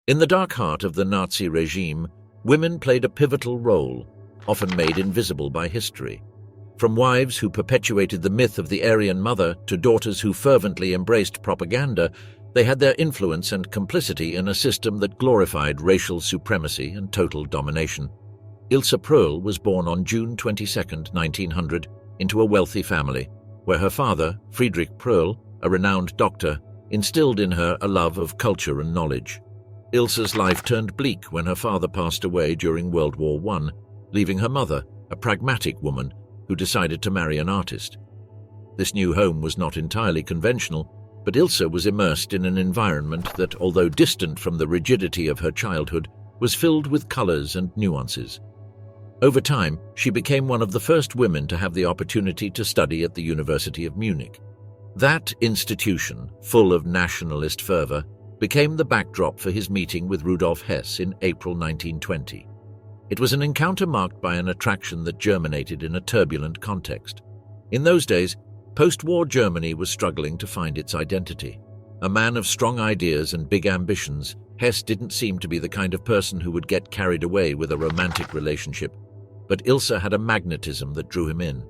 In the dark heart of the Nazi regime, women played a pivotal role, often made invisible by history. From wives who perpetuated the myth of the Aryan mother to daughters who fervently embraced propaganda, they had their influence and complicity in a system that glorified racial supremacy and total domination. Ilse Pröll was born on June 22, 1900, into a wealthy family, where her father, Friedrich Pröll, a renowned doctor, instilled in her a love of culture and knowledge. Ilse's life turned bleak when her father passed away during World War I, leaving her mother, a pragmatic woman, who decided to marry an artist. This new home was not entirely conventional, but Ilse was immersed in an environment that, although distant from the rigidity of her childhood, was filled with colors and nuances. Over time, she became one of the first women to have the opportunity to study at the University of Munich. That institution, full of nationalist fervor, became the backdrop for his meeting with Rudolf Hess in April 1920. It was an encounter marked by an attraction that germinated in a turbulent context. In those days, post-war Germany was struggling to find its identity. A man of strong ideas and big ambitions, Hess didn't seem to be the kind of person who would get carried away with a romantic relationship, but Ilse had a magnetism that drew him in.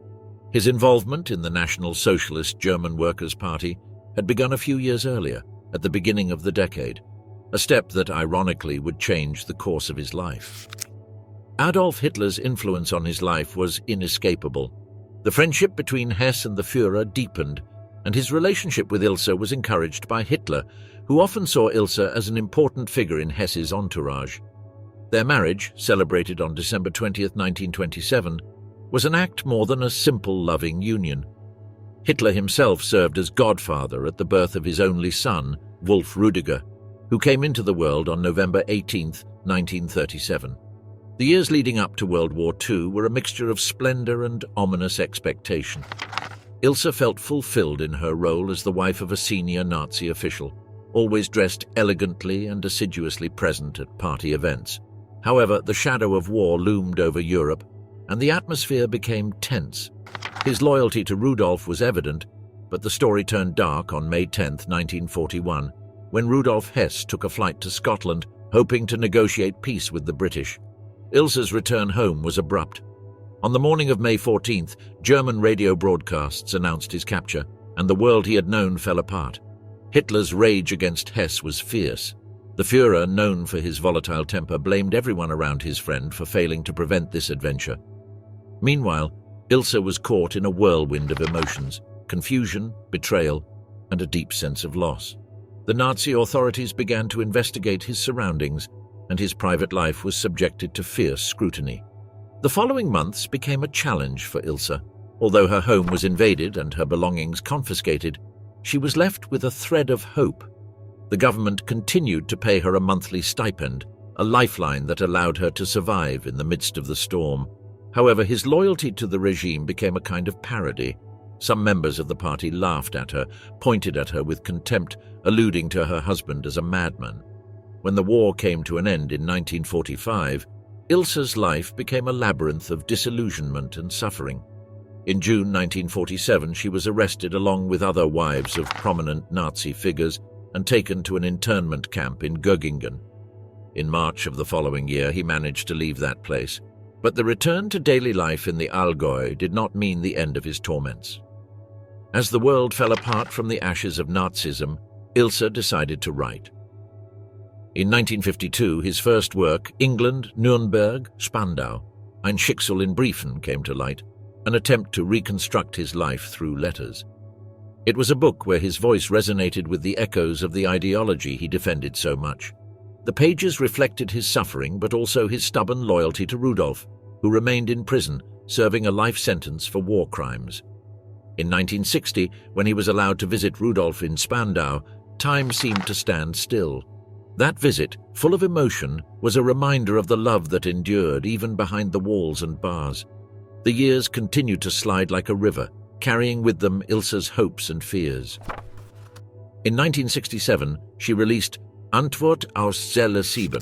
His involvement in the National Socialist German Workers' Party had begun a few years earlier, at the beginning of the decade, a step that ironically would change the course of his life. Adolf Hitler's influence on his life was inescapable. The friendship between Hess and the Führer deepened, and his relationship with Ilse was encouraged by Hitler, who often saw Ilse as an important figure in Hess's entourage. Their marriage, celebrated on December 20, 1927, was an act more than a simple loving union. Hitler himself served as godfather at the birth of his only son, Wolf Rüdiger, who came into the world on November 18, 1937. The years leading up to World War II were a mixture of splendor and ominous expectation. Ilse felt fulfilled in her role as the wife of a senior Nazi official, always dressed elegantly and assiduously present at party events. However, the shadow of war loomed over Europe, and the atmosphere became tense. His loyalty to Rudolf was evident, but the story turned dark on May 10, 1941, when Rudolf Hess took a flight to Scotland, hoping to negotiate peace with the British. Ilse's return home was abrupt. On the morning of May 14th, German radio broadcasts announced his capture, and the world he had known fell apart. Hitler's rage against Hess was fierce. The Führer, known for his volatile temper, blamed everyone around his friend for failing to prevent this adventure. Meanwhile, Ilse was caught in a whirlwind of emotions, confusion, betrayal, and a deep sense of loss. The Nazi authorities began to investigate his surroundings, and his private life was subjected to fierce scrutiny. The following months became a challenge for Ilse. Although her home was invaded and her belongings confiscated, she was left with a thread of hope. The government continued to pay her a monthly stipend, a lifeline that allowed her to survive in the midst of the storm. However, his loyalty to the regime became a kind of parody. Some members of the party laughed at her, pointed at her with contempt, alluding to her husband as a madman. When the war came to an end in 1945, Ilse's life became a labyrinth of disillusionment and suffering. In June 1947, she was arrested along with other wives of prominent Nazi figures and taken to an internment camp in Göggingen. In March of the following year, he managed to leave that place, but the return to daily life in the Allgäu did not mean the end of his torments. As the world fell apart from the ashes of Nazism, Ilse decided to write. In 1952, his first work, England, Nürnberg, Spandau, Ein Schicksal in Briefen, came to light, an attempt to reconstruct his life through letters. It was a book where his voice resonated with the echoes of the ideology he defended so much. The pages reflected his suffering, but also his stubborn loyalty to Rudolf, who remained in prison, serving a life sentence for war crimes. In 1960, when he was allowed to visit Rudolf in Spandau, time seemed to stand still. That visit, full of emotion, was a reminder of the love that endured even behind the walls and bars. The years continued to slide like a river, carrying with them Ilse's hopes and fears. In 1967, she released Antwort aus Zelle 7,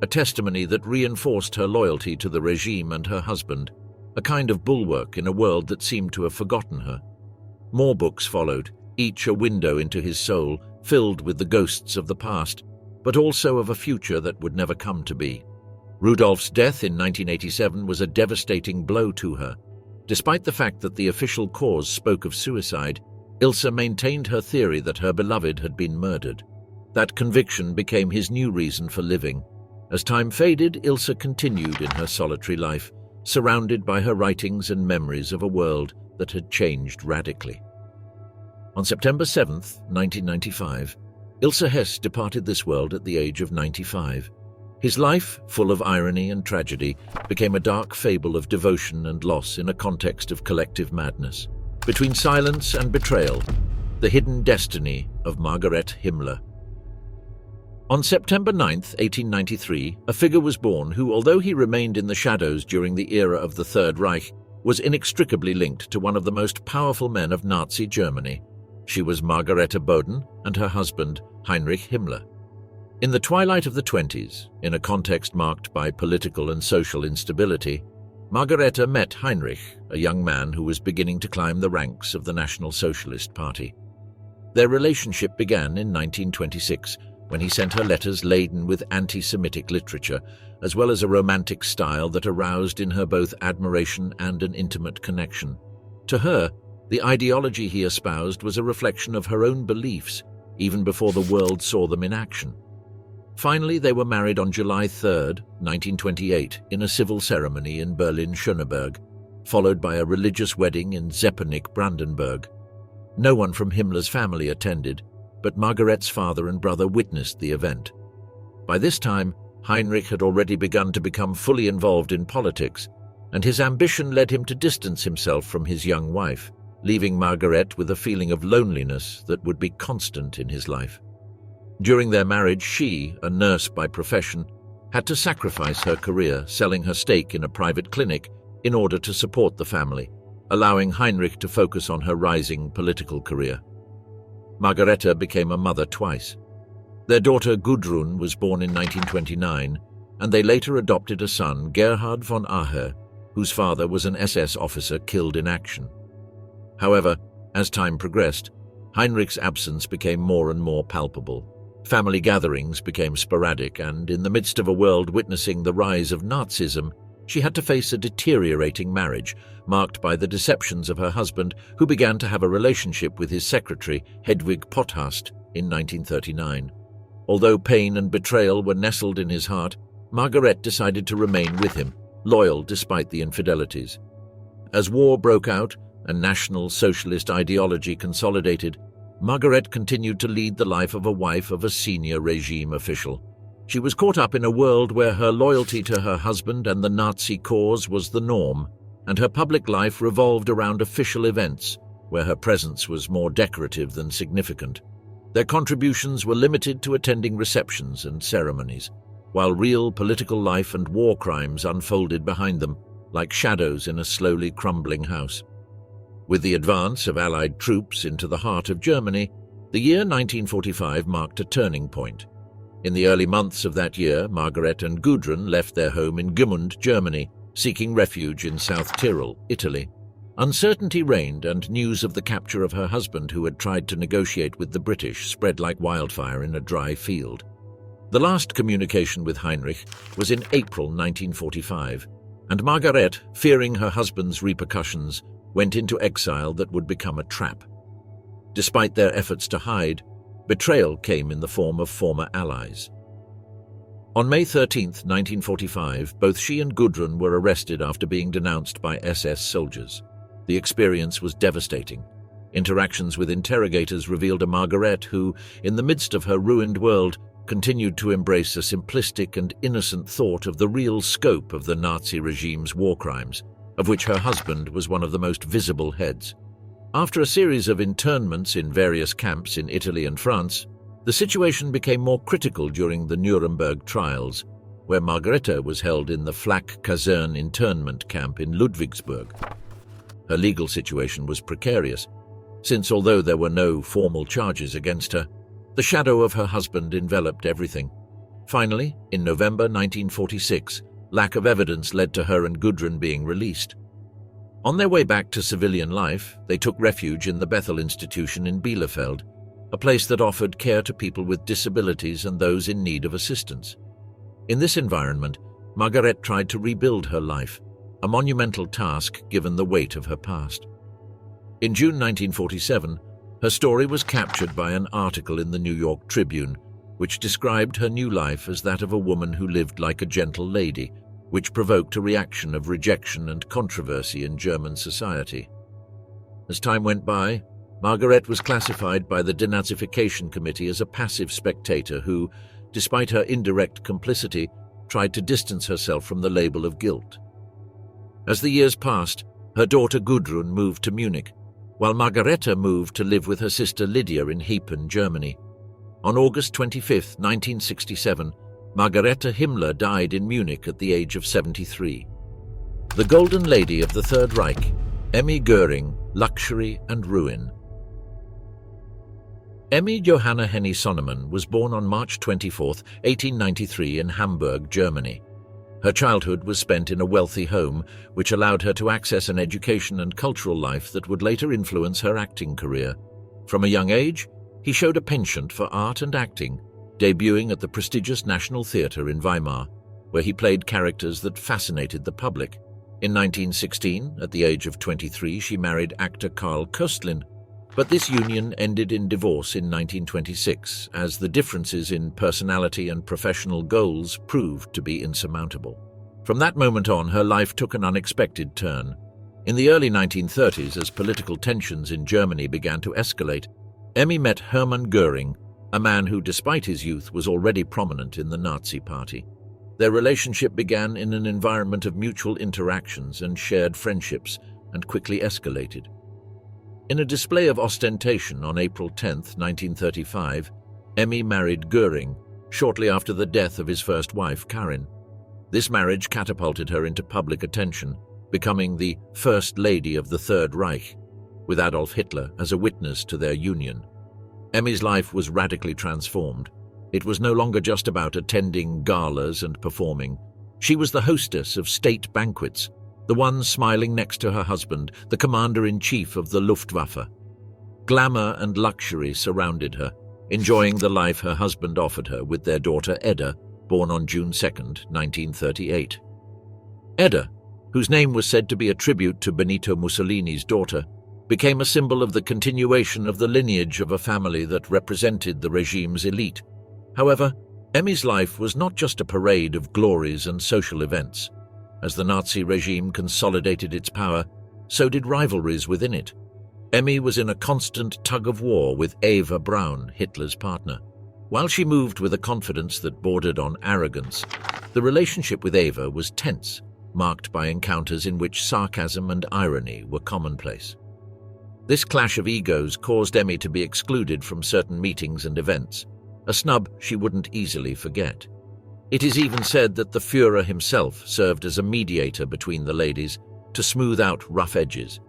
a testimony that reinforced her loyalty to the regime and her husband, a kind of bulwark in a world that seemed to have forgotten her. More books followed, each a window into his soul, filled with the ghosts of the past. but also of a future that would never come to be. Rudolf's death in 1987 was a devastating blow to her. Despite the fact that the official cause spoke of suicide, Ilse maintained her theory that her beloved had been murdered. That conviction became his new reason for living. As time faded, Ilse continued in her solitary life, surrounded by her writings and memories of a world that had changed radically. On September 7, 1995, Ilse Hess departed this world at the age of 95. His life, full of irony and tragedy, became a dark fable of devotion and loss in a context of collective madness. Between silence and betrayal, the hidden destiny of Margaret Himmler. On September 9, 1893, a figure was born who, although he remained in the shadows during the era of the Third Reich, was inextricably linked to one of the most powerful men of Nazi Germany. She was Margarete Boden and her husband, Heinrich Himmler. In the twilight of the 20s, in a context marked by political and social instability, Margarete met Heinrich, a young man who was beginning to climb the ranks of the National Socialist Party. Their relationship began in 1926, when he sent her letters laden with anti-Semitic literature, as well as a romantic style that aroused in her both admiration and an intimate connection. To her, the ideology he espoused was a reflection of her own beliefs, even before the world saw them in action. Finally, they were married on July 3, 1928, in a civil ceremony in Berlin-Schöneberg, followed by a religious wedding in Zeppenick, Brandenburg. No one from Himmler's family attended, but Margaret's father and brother witnessed the event. By this time, Heinrich had already begun to become fully involved in politics, and his ambition led him to distance himself from his young wife, leaving Margaret with a feeling of loneliness that would be constant in his life. During their marriage, she, a nurse by profession, had to sacrifice her career, selling her stake in a private clinic in order to support the family, allowing Heinrich to focus on her rising political career. Margarete became a mother twice. Their daughter Gudrun was born in 1929, and they later adopted a son, Gerhard von Aher, whose father was an SS officer killed in action. However, as time progressed, Heinrich's absence became more and more palpable. Family gatherings became sporadic, and in the midst of a world witnessing the rise of Nazism, she had to face a deteriorating marriage, marked by the deceptions of her husband, who began to have a relationship with his secretary, Hedwig Potthast, in 1939. Although pain and betrayal were nestled in his heart, Margaret decided to remain with him, loyal despite the infidelities. As war broke out and National Socialist ideology consolidated, Margaret continued to lead the life of a wife of a senior regime official. She was caught up in a world where her loyalty to her husband and the Nazi cause was the norm, and her public life revolved around official events, where her presence was more decorative than significant. Their contributions were limited to attending receptions and ceremonies, while real political life and war crimes unfolded behind them, like shadows in a slowly crumbling house. With the advance of Allied troops into the heart of Germany, the year 1945 marked a turning point. In the early months of that year, Margaret and Gudrun left their home in Gmünd, Germany, seeking refuge in South Tyrol, Italy. Uncertainty reigned, and news of the capture of her husband, who had tried to negotiate with the British, spread like wildfire in a dry field. The last communication with Heinrich was in April 1945, and Margaret, fearing her husband's repercussions, went into exile that would become a trap. Despite their efforts to hide, betrayal came in the form of former allies. On May 13, 1945, both she and Gudrun were arrested after being denounced by SS soldiers. The experience was devastating. Interactions with interrogators revealed a Margaret who, in the midst of her ruined world, continued to embrace a simplistic and innocent thought of the real scope of the Nazi regime's war crimes, of which her husband was one of the most visible heads. After a series of internments in various camps in Italy and France, the situation became more critical during the Nuremberg trials, where Margarete was held in the Flak Kaserne internment camp in Ludwigsburg. Her legal situation was precarious, since although there were no formal charges against her, the shadow of her husband enveloped everything. Finally, in November 1946, lack of evidence led to her and Gudrun being released. On their way back to civilian life, they took refuge in the Bethel Institution in Bielefeld. a place that offered care to people with disabilities and those in need of assistance. In this environment, Margaret tried to rebuild her life, a monumental task given the weight of her past. In June 1947, her story was captured by an article in the New York Tribune, which described her new life as that of a woman who lived like a gentle lady, which provoked a reaction of rejection and controversy in German society. As time went by, Margaret was classified by the Denazification Committee as a passive spectator who, despite her indirect complicity, tried to distance herself from the label of guilt. As the years passed, her daughter Gudrun moved to Munich, while Margareta moved to live with her sister Lydia in Hepen, Germany. On August 25, 1967, Margareta Himmler died in Munich at the age of 73. The Golden Lady of the Third Reich, Emmy Göring, Luxury and Ruin. Emmy Johanna Henny Sonnemann was born on March 24, 1893 in Hamburg, Germany. Her childhood was spent in a wealthy home, which allowed her to access an education and cultural life that would later influence her acting career. From a young age, he showed a penchant for art and acting, debuting at the prestigious National Theatre in Weimar, where he played characters that fascinated the public. In 1916, at the age of 23, she married actor Karl Köstlin, but this union ended in divorce in 1926, as the differences in personality and professional goals proved to be insurmountable. From that moment on, her life took an unexpected turn. In the early 1930s, as political tensions in Germany began to escalate, Emmy met Hermann Göring, a man who, despite his youth, was already prominent in the Nazi Party. Their relationship began in an environment of mutual interactions and shared friendships, and quickly escalated. In a display of ostentation on April 10, 1935, Emmy married Göring, shortly after the death of his first wife, Karin. This marriage catapulted her into public attention, becoming the First Lady of the Third Reich, with Adolf Hitler as a witness to their union. Emmy's life was radically transformed. It was no longer just about attending galas and performing. She was the hostess of state banquets, the one smiling next to her husband, the commander-in-chief of the Luftwaffe. Glamour and luxury surrounded her, enjoying the life her husband offered her with their daughter Edda, born on June 2, 1938. Edda, whose name was said to be a tribute to Benito Mussolini's daughter, became a symbol of the continuation of the lineage of a family that represented the regime's elite. However, Emmy's life was not just a parade of glories and social events. As the Nazi regime consolidated its power, so did rivalries within it. Emmy was in a constant tug-of-war with Eva Braun, Hitler's partner. While she moved with a confidence that bordered on arrogance, the relationship with Eva was tense, marked by encounters in which sarcasm and irony were commonplace. This clash of egos caused Emmy to be excluded from certain meetings and events, a snub she wouldn't easily forget. It is even said that the Führer himself served as a mediator between the ladies to smooth out rough edges.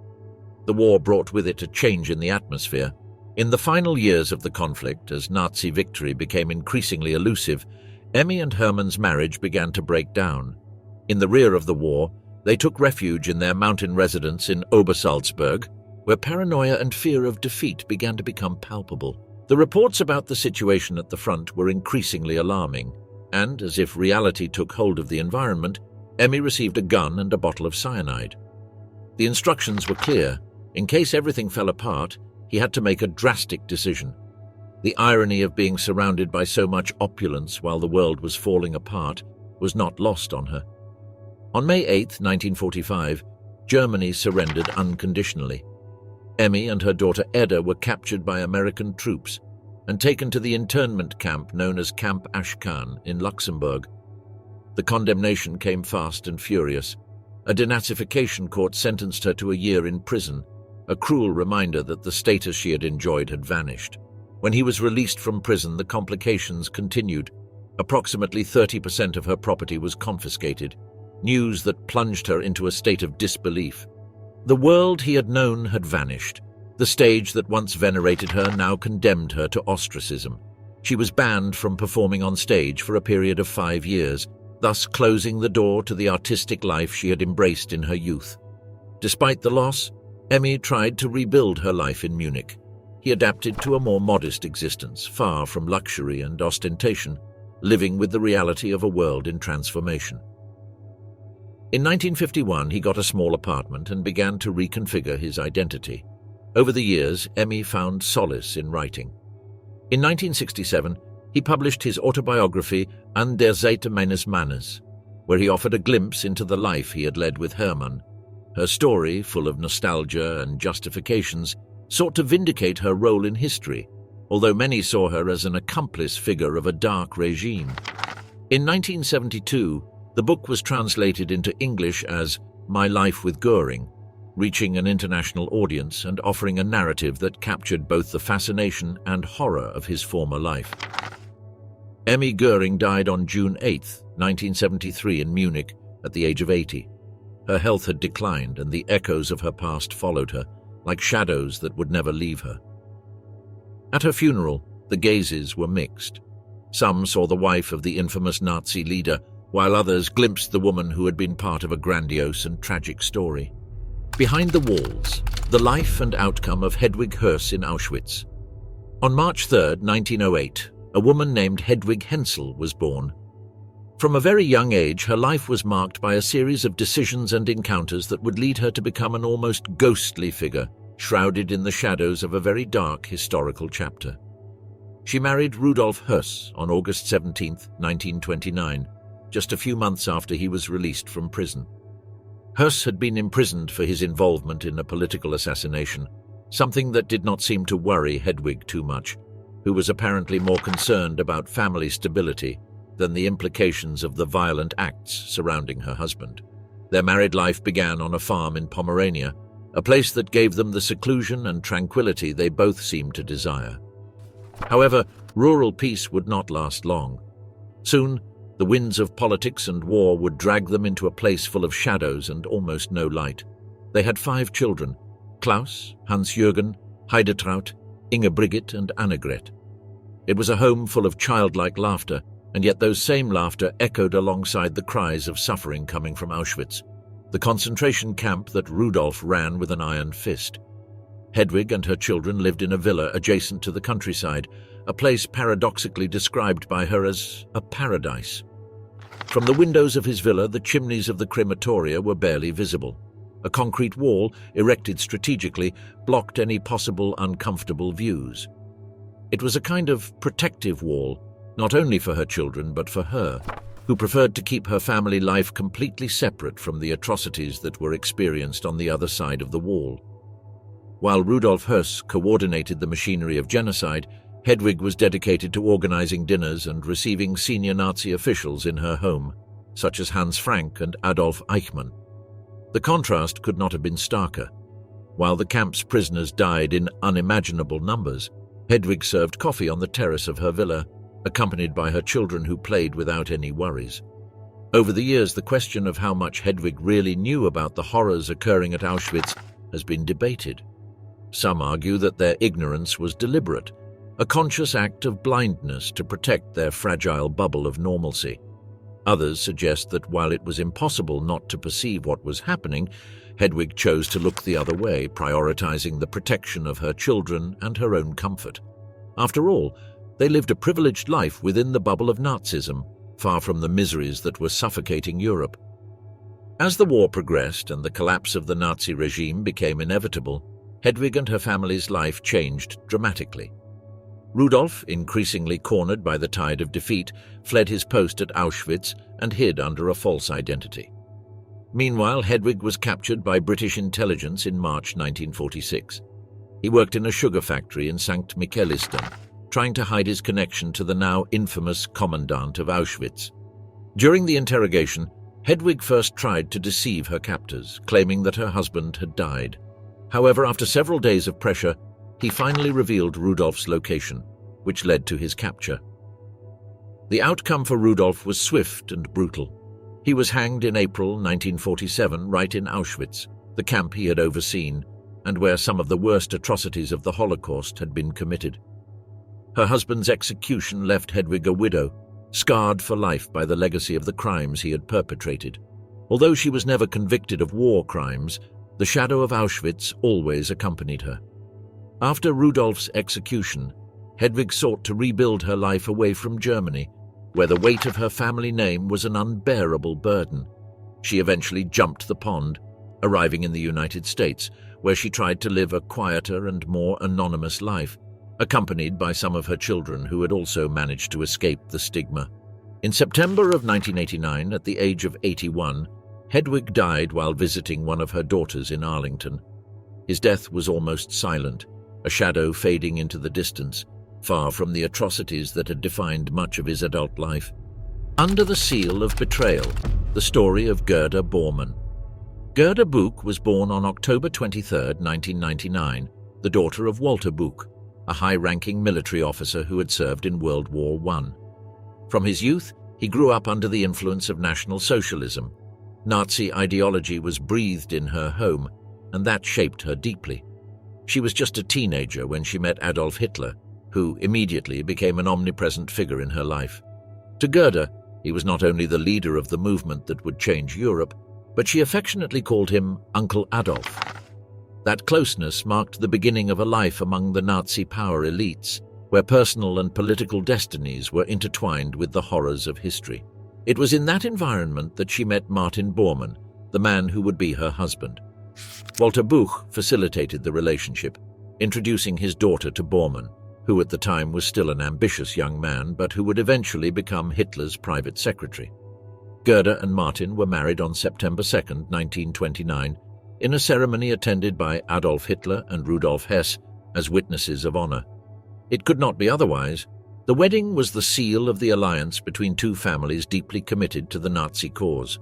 The war brought with it a change in the atmosphere. In the final years of the conflict, as Nazi victory became increasingly elusive, Emmy and Hermann's marriage began to break down. In the rear of the war, they took refuge in their mountain residence in Obersalzberg, where paranoia and fear of defeat began to become palpable. The reports about the situation at the front were increasingly alarming, and, as if reality took hold of the environment, Emmy received a gun and a bottle of cyanide. The instructions were clear. In case everything fell apart, he had to make a drastic decision. The irony of being surrounded by so much opulence while the world was falling apart was not lost on her. On May 8, 1945, Germany surrendered unconditionally. Emmy and her daughter Edda were captured by American troops and taken to the internment camp known as Camp Ashkan in Luxembourg. The condemnation came fast and furious. A denazification court sentenced her to a year in prison, a cruel reminder that the status she had enjoyed had vanished. When he was released from prison, the complications continued. Approximately 30% of her property was confiscated, news that plunged her into a state of disbelief. The world he had known had vanished. The stage that once venerated her now condemned her to ostracism. She was banned from performing on stage for a period of 5 years, thus closing the door to the artistic life she had embraced in her youth. Despite the loss, Emmy tried to rebuild her life in Munich. he adapted to a more modest existence, far from luxury and ostentation, living with the reality of a world in transformation. In 1951, he got a small apartment and began to reconfigure his identity. Over the years, Emmy found solace in writing. In 1967, he published his autobiography An der Seite meines Mannes, where he offered a glimpse into the life he had led with Hermann. Her story, full of nostalgia and justifications, sought to vindicate her role in history, although many saw her as an accomplice figure of a dark regime. In 1972, the book was translated into English as My Life with Göring, reaching an international audience and offering a narrative that captured both the fascination and horror of his former life. Emmy Göring died on June 8, 1973 in Munich at the age of 80. Her health had declined and the echoes of her past followed her, like shadows that would never leave her. At her funeral, the gazes were mixed. Some saw the wife of the infamous Nazi leader, while others glimpsed the woman who had been part of a grandiose and tragic story. Behind the walls, the life and outcome of Hedwig Höss in Auschwitz. On March 3, 1908, a woman named Hedwig Hensel was born. From a very young age, her life was marked by a series of decisions and encounters that would lead her to become an almost ghostly figure, shrouded in the shadows of a very dark historical chapter. She married Rudolf Höss on August 17, 1929, just a few months after he was released from prison. Höss had been imprisoned for his involvement in a political assassination, something that did not seem to worry Hedwig too much, who was apparently more concerned about family stability than the implications of the violent acts surrounding her husband. Their married life began on a farm in Pomerania, a place that gave them the seclusion and tranquility they both seemed to desire. However, rural peace would not last long. Soon, the winds of politics and war would drag them into a place full of shadows and almost no light. They had 5 children: Klaus, Hans-Jürgen, Heidetraut, Ingebrigit and Annegret. It was a home full of childlike laughter, and yet those same laughter echoed alongside the cries of suffering coming from Auschwitz, the concentration camp that Rudolf ran with an iron fist. Hedwig and her children lived in a villa adjacent to the countryside, a place paradoxically described by her as a paradise. From the windows of his villa, the chimneys of the crematoria were barely visible. A concrete wall, erected strategically, blocked any possible uncomfortable views. It was a kind of protective wall, not only for her children but for her, who preferred to keep her family life completely separate from the atrocities that were experienced on the other side of the wall. While Rudolf Höss coordinated the machinery of genocide, Hedwig was dedicated to organizing dinners and receiving senior Nazi officials in her home, such as Hans Frank and Adolf Eichmann. The contrast could not have been starker. While the camp's prisoners died in unimaginable numbers, Hedwig served coffee on the terrace of her villa, accompanied by her children who played without any worries. Over the years, the question of how much Hedwig really knew about the horrors occurring at Auschwitz has been debated. Some argue that their ignorance was deliberate, a conscious act of blindness to protect their fragile bubble of normalcy. Others suggest that while it was impossible not to perceive what was happening, Hedwig chose to look the other way, prioritizing the protection of her children and her own comfort. After all, they lived a privileged life within the bubble of Nazism, far from the miseries that were suffocating Europe. As the war progressed and the collapse of the Nazi regime became inevitable, Hedwig and her family's life changed dramatically. Rudolf, increasingly cornered by the tide of defeat, fled his post at Auschwitz and hid under a false identity. Meanwhile, Hedwig was captured by British intelligence in March 1946. He worked in a sugar factory in St. Michaelistan, trying to hide his connection to the now infamous commandant of Auschwitz. During the interrogation, Hedwig first tried to deceive her captors, claiming that her husband had died. However, after several days of pressure, he finally revealed Rudolf's location, which led to his capture. The outcome for Rudolf was swift and brutal. He was hanged in April 1947 right in Auschwitz, the camp he had overseen, and where some of the worst atrocities of the Holocaust had been committed. Her husband's execution left Hedwig a widow, scarred for life by the legacy of the crimes he had perpetrated. Although she was never convicted of war crimes, the shadow of Auschwitz always accompanied her. After Rudolf's execution, Hedwig sought to rebuild her life away from Germany, where the weight of her family name was an unbearable burden. She eventually jumped the pond, arriving in the United States, where she tried to live a quieter and more anonymous life, accompanied by some of her children who had also managed to escape the stigma. In September of 1989, at the age of 81, Hedwig died while visiting one of her daughters in Arlington. His death was almost silent, a shadow fading into the distance, far from the atrocities that had defined much of his adult life. Under the seal of betrayal, the story of Gerda Bormann. Gerda Buch was born on October 23, 1999, the daughter of Walter Buch, a high-ranking military officer who had served in World War I. From his youth, he grew up under the influence of National Socialism. Nazi ideology was breathed in her home, and that shaped her deeply. She was just a teenager when she met Adolf Hitler, who immediately became an omnipresent figure in her life. To Gerda, he was not only the leader of the movement that would change Europe, but she affectionately called him Uncle Adolf. That closeness marked the beginning of a life among the Nazi power elites, where personal and political destinies were intertwined with the horrors of history. It was in that environment that she met Martin Bormann, the man who would be her husband. Walter Buch facilitated the relationship, introducing his daughter to Bormann, who at the time was still an ambitious young man, but who would eventually become Hitler's private secretary. Gerda and Martin were married on September 2, 1929, in a ceremony attended by Adolf Hitler and Rudolf Hess as witnesses of honor. It could not be otherwise. The wedding was the seal of the alliance between two families deeply committed to the Nazi cause.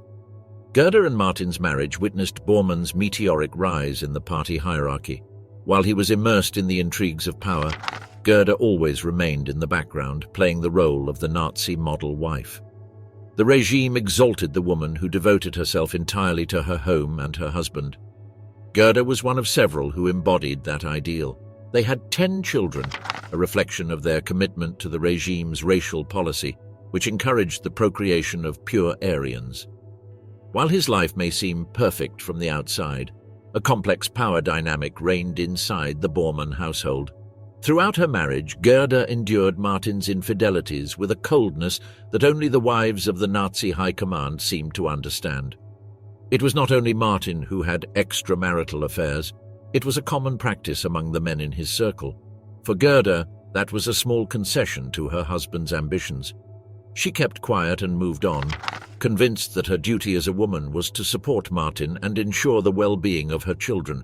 Gerda and Martin's marriage witnessed Bormann's meteoric rise in the party hierarchy. While he was immersed in the intrigues of power, Gerda always remained in the background, playing the role of the Nazi model wife. The regime exalted the woman who devoted herself entirely to her home and her husband. Gerda was one of several who embodied that ideal. They had 10 children, a reflection of their commitment to the regime's racial policy, which encouraged the procreation of pure Aryans. While his life may seem perfect from the outside, a complex power dynamic reigned inside the Bormann household. Throughout her marriage, Gerda endured Martin's infidelities with a coldness that only the wives of the Nazi high command seemed to understand. It was not only Martin who had extramarital affairs, it was a common practice among the men in his circle. For Gerda, that was a small concession to her husband's ambitions. She kept quiet and moved on, convinced that her duty as a woman was to support Martin and ensure the well-being of her children.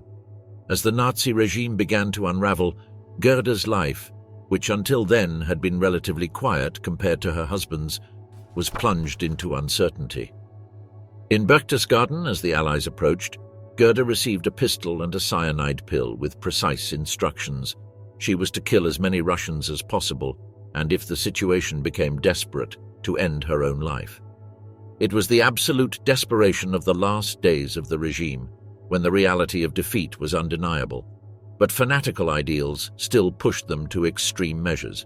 As the Nazi regime began to unravel, Gerda's life, which until then had been relatively quiet compared to her husband's, was plunged into uncertainty. In Berchtesgaden, as the Allies approached, Gerda received a pistol and a cyanide pill with precise instructions. She was to kill as many Russians as possible, and if the situation became desperate, to end her own life. It was the absolute desperation of the last days of the regime, when the reality of defeat was undeniable. But fanatical ideals still pushed them to extreme measures.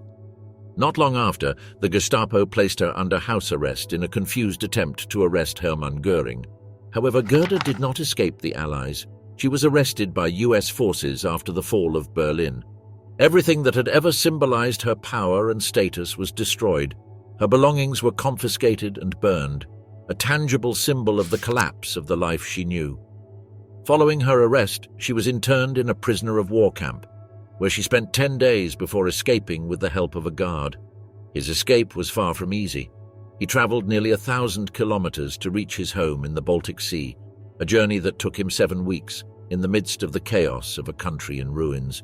Not long after, the Gestapo placed her under house arrest in a confused attempt to arrest Hermann Göring. However, Gerda did not escape the Allies. She was arrested by US forces after the fall of Berlin. Everything that had ever symbolized her power and status was destroyed. Her belongings were confiscated and burned, a tangible symbol of the collapse of the life she knew. Following her arrest, she was interned in a prisoner of war camp, where she spent 10 days before escaping with the help of a guard. His escape was far from easy. He traveled nearly 1,000 kilometers to reach his home in the Baltic Sea, a journey that took him 7 weeks, in the midst of the chaos of a country in ruins.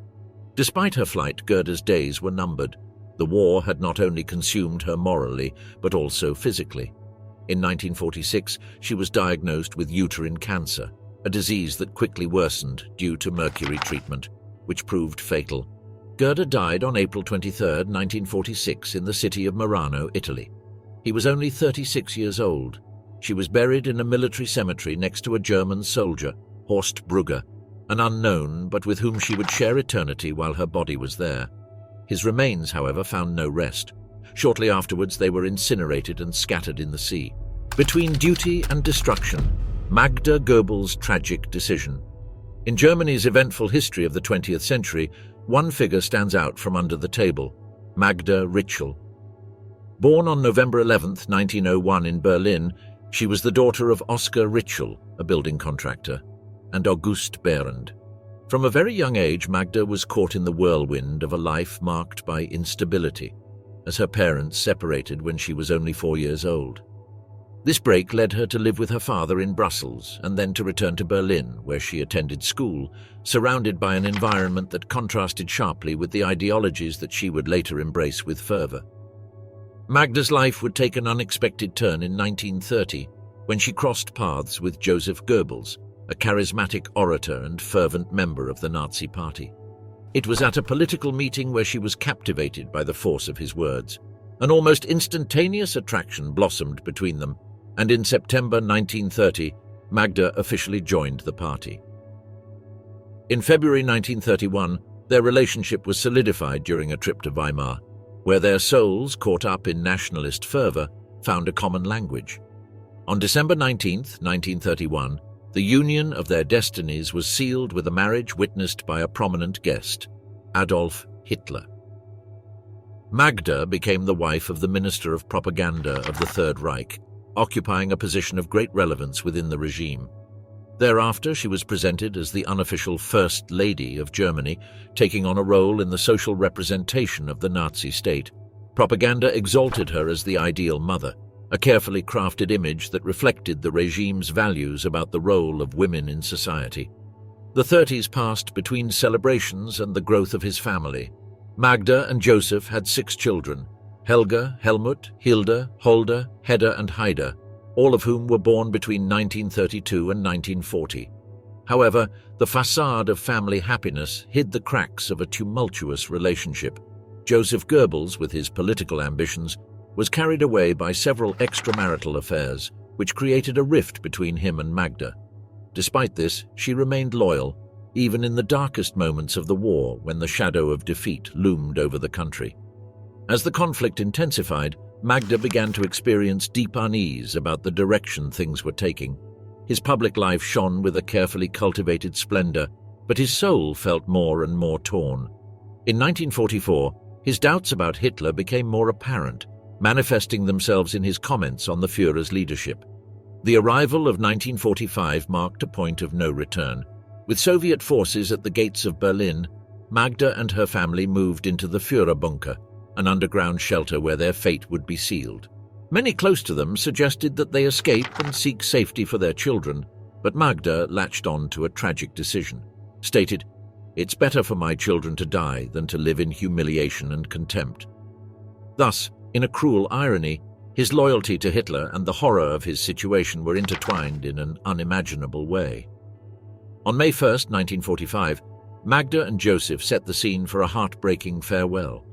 Despite her flight, Gerda's days were numbered. The war had not only consumed her morally, but also physically. In 1946, she was diagnosed with uterine cancer, a disease that quickly worsened due to mercury treatment, which proved fatal. Gerda died on April 23, 1946, in the city of Merano, Italy. He was only 36 years old. She was buried in a military cemetery next to a German soldier, Horst Brugger, an unknown but with whom she would share eternity while her body was there. His remains, however, found no rest. Shortly afterwards, they were incinerated and scattered in the sea. Between duty and destruction, Magda Goebbels' tragic decision. In Germany's eventful history of the 20th century, One figure stands out from under the table: Magda Goebbels. Born on November 11, 1901 in Berlin, she was the daughter of Oskar Ritschl, a building contractor, and August Behrend. From a very young age, Magda was caught in the whirlwind of a life marked by instability, as her parents separated when she was only 4 years old. This break led her to live with her father in Brussels and then to return to Berlin, where she attended school, surrounded by an environment that contrasted sharply with the ideologies that she would later embrace with fervor. Magda's life would take an unexpected turn in 1930 when she crossed paths with Joseph Goebbels, a charismatic orator and fervent member of the Nazi Party. It was at a political meeting where she was captivated by the force of his words. An almost instantaneous attraction blossomed between them, and in September 1930, Magda officially joined the party. In February 1931, their relationship was solidified during a trip to Weimar, where their souls, caught up in nationalist fervor, found a common language. On December 19, 1931, the union of their destinies was sealed with a marriage witnessed by a prominent guest, Adolf Hitler. Magda became the wife of the Minister of Propaganda of the Third Reich, occupying a position of great relevance within the regime. Thereafter, she was presented as the unofficial First Lady of Germany, taking on a role in the social representation of the Nazi state. Propaganda exalted her as the ideal mother, a carefully crafted image that reflected the regime's values about the role of women in society. The 30s passed between celebrations and the growth of his family. Magda and Joseph had 6 children: Helga, Helmut, Hilda, Holder, Hedda and Haida, all of whom were born between 1932 and 1940. However, the facade of family happiness hid the cracks of a tumultuous relationship. Joseph Goebbels, with his political ambitions, was carried away by several extramarital affairs, which created a rift between him and Magda. Despite this, she remained loyal, even in the darkest moments of the war when the shadow of defeat loomed over the country. As the conflict intensified, Magda began to experience deep unease about the direction things were taking. His public life shone with a carefully cultivated splendor, but his soul felt more and more torn. In 1944, his doubts about Hitler became more apparent, manifesting themselves in his comments on the Führer's leadership. The arrival of 1945 marked a point of no return. With Soviet forces at the gates of Berlin, Magda and her family moved into the Führerbunker, an underground shelter where their fate would be sealed. Many close to them suggested that they escape and seek safety for their children, but Magda latched on to a tragic decision, stated, "It's better for my children to die than to live in humiliation and contempt." Thus, in a cruel irony, his loyalty to Hitler and the horror of his situation were intertwined in an unimaginable way. On May 1, 1945, Magda and Joseph set the scene for a heartbreaking farewell.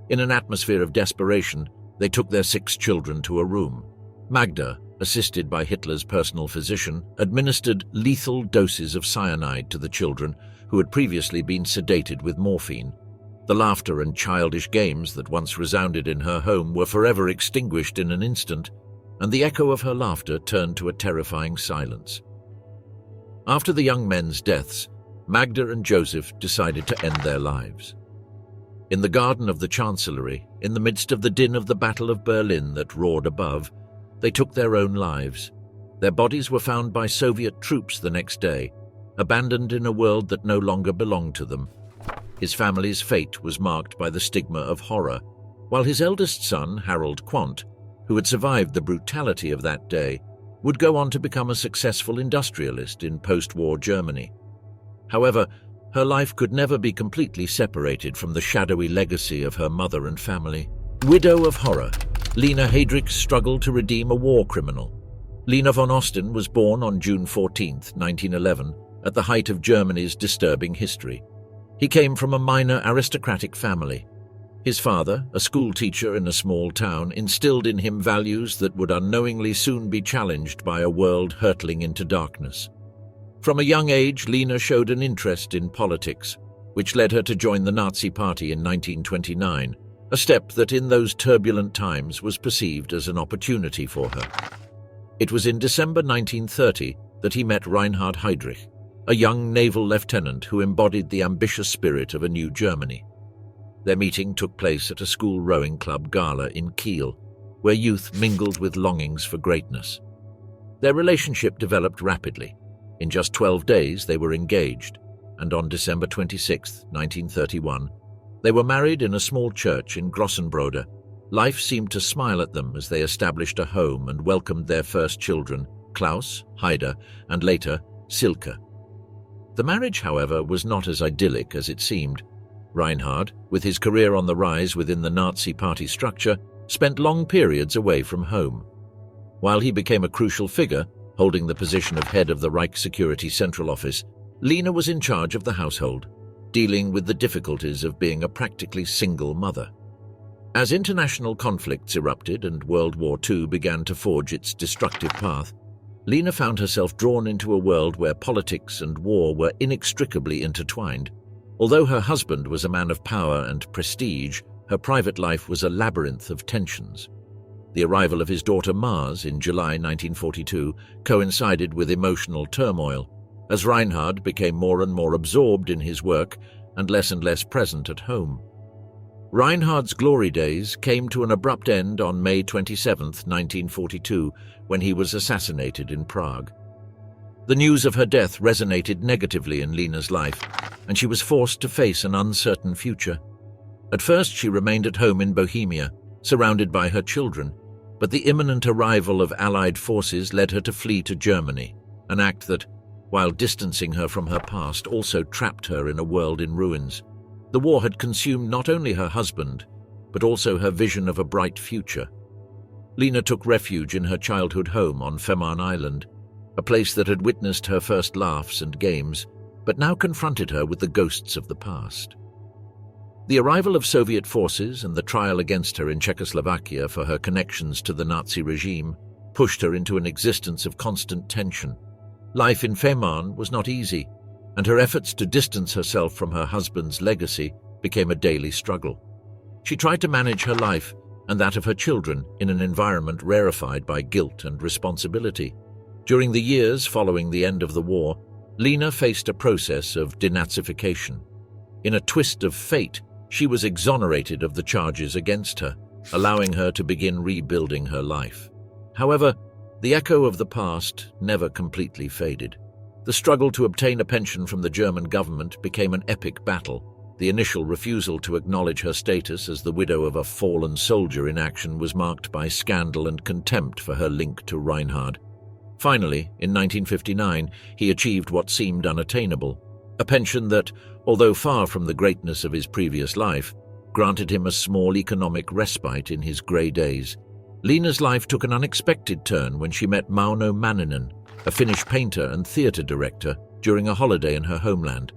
In an atmosphere of desperation, they took their 6 children to a room. Magda, assisted by Hitler's personal physician, administered lethal doses of cyanide to the children who had previously been sedated with morphine. The laughter and childish games that once resounded in her home were forever extinguished in an instant, and the echo of her laughter turned to a terrifying silence. After the young men's deaths, Magda and Joseph decided to end their lives. In the garden of the Chancellery, in the midst of the din of the Battle of Berlin that roared above, they took their own lives. Their bodies were found by Soviet troops the next day, abandoned in a world that no longer belonged to them. His family's fate was marked by the stigma of horror, while his eldest son, Harold Quandt, who had survived the brutality of that day, would go on to become a successful industrialist in post-war Germany. However, her life could never be completely separated from the shadowy legacy of her mother and family. Widow of horror, Lena Heydrich struggled to redeem a war criminal. Lena von Osten was born on June 14, 1911, at the height of Germany's disturbing history. He came from a minor aristocratic family. His father, a school teacher in a small town, instilled in him values that would unknowingly soon be challenged by a world hurtling into darkness. From a young age, Lena showed an interest in politics, which led her to join the Nazi Party in 1929, a step that in those turbulent times was perceived as an opportunity for her. It was in December 1930 that he met Reinhard Heydrich, a young naval lieutenant who embodied the ambitious spirit of a new Germany. Their meeting took place at a school rowing club gala in Kiel, where youth mingled with longings for greatness. Their relationship developed rapidly. In just 12 days, they were engaged, and on December 26, 1931, they were married in a small church in Grossenbrode. Life seemed to smile at them as they established a home and welcomed their first children, Klaus, Haida, and later, Silke. The marriage, however, was not as idyllic as it seemed. Reinhard, with his career on the rise within the Nazi party structure, spent long periods away from home. While he became a crucial figure, holding the position of head of the Reich Security Central Office, Lina was in charge of the household, dealing with the difficulties of being a practically single mother. As international conflicts erupted and World War II began to forge its destructive path, Lina found herself drawn into a world where politics and war were inextricably intertwined. Although her husband was a man of power and prestige, her private life was a labyrinth of tensions. The arrival of his daughter Mars in July 1942 coincided with emotional turmoil, as Reinhard became more and more absorbed in his work and less present at home. Reinhard's glory days came to an abrupt end on May 27, 1942, when he was assassinated in Prague. The news of her death resonated negatively in Lina's life, and she was forced to face an uncertain future. At first, she remained at home in Bohemia, surrounded by her children, but the imminent arrival of Allied forces led her to flee to Germany, an act that, while distancing her from her past, also trapped her in a world in ruins. The war had consumed not only her husband, but also her vision of a bright future. Lina took refuge in her childhood home on Fehmarn Island, a place that had witnessed her first laughs and games, but now confronted her with the ghosts of the past. The arrival of Soviet forces and the trial against her in Czechoslovakia for her connections to the Nazi regime pushed her into an existence of constant tension. Life in Fehmarn was not easy, and her efforts to distance herself from her husband's legacy became a daily struggle. She tried to manage her life and that of her children in an environment rarefied by guilt and responsibility. During the years following the end of the war, Lina faced a process of denazification. In a twist of fate, she was exonerated of the charges against her, allowing her to begin rebuilding her life. However, the echo of the past never completely faded. The struggle to obtain a pension from the German government became an epic battle. The initial refusal to acknowledge her status as the widow of a fallen soldier in action was marked by scandal and contempt for her link to Reinhard. Finally, in 1959, he achieved what seemed unattainable, a pension that, although far from the greatness of his previous life, granted him a small economic respite in his grey days. Lina's life took an unexpected turn when she met Mauno Manninen, a Finnish painter and theatre director, during a holiday in her homeland.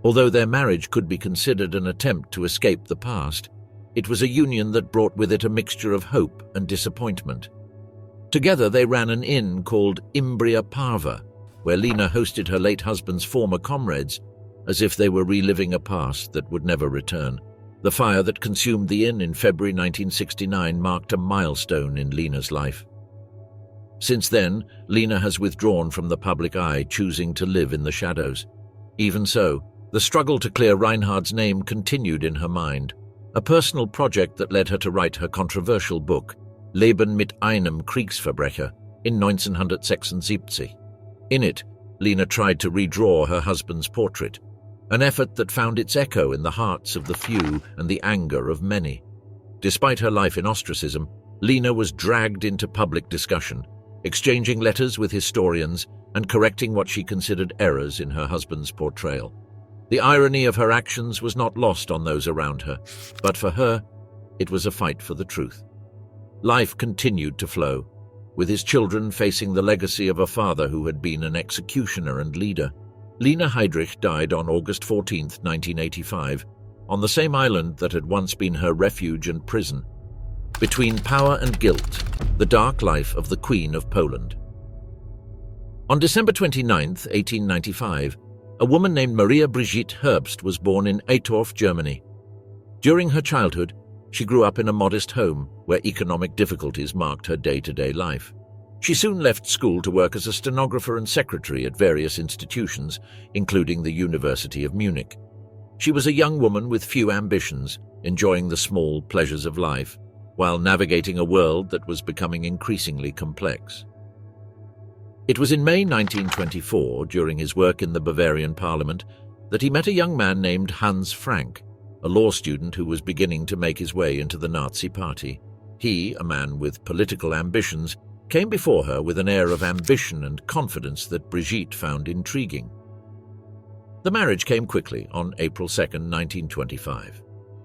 Although their marriage could be considered an attempt to escape the past, it was a union that brought with it a mixture of hope and disappointment. Together they ran an inn called Imbria Parva, where Lina hosted her late husband's former comrades, as if they were reliving a past that would never return. The fire that consumed the inn in February 1969 marked a milestone in Lina's life. Since then, Lina has withdrawn from the public eye, choosing to live in the shadows. Even so, the struggle to clear Reinhard's name continued in her mind, a personal project that led her to write her controversial book, Leben mit einem Kriegsverbrecher, in 1976. In it, Lina tried to redraw her husband's portrait, an effort that found its echo in the hearts of the few and the anger of many. Despite her life in ostracism, Lina was dragged into public discussion, exchanging letters with historians and correcting what she considered errors in her husband's portrayal. The irony of her actions was not lost on those around her, but for her, it was a fight for the truth. Life continued to flow, with his children facing the legacy of a father who had been an executioner and leader. Lina Heydrich died on August 14, 1985, on the same island that had once been her refuge and prison. Between power and guilt, the dark life of the Queen of Poland. On December 29, 1895, a woman named Maria Brigitte Herbst was born in Eitorf, Germany. During her childhood, she grew up in a modest home where economic difficulties marked her day-to-day life. She soon left school to work as a stenographer and secretary at various institutions, including the University of Munich. She was a young woman with few ambitions, enjoying the small pleasures of life, while navigating a world that was becoming increasingly complex. It was in May 1924, during his work in the Bavarian parliament, that he met a young man named Hans Frank, a law student who was beginning to make his way into the Nazi Party. He, a man with political ambitions, came before her with an air of ambition and confidence that Brigitte found intriguing. The marriage came quickly on April 2, 1925.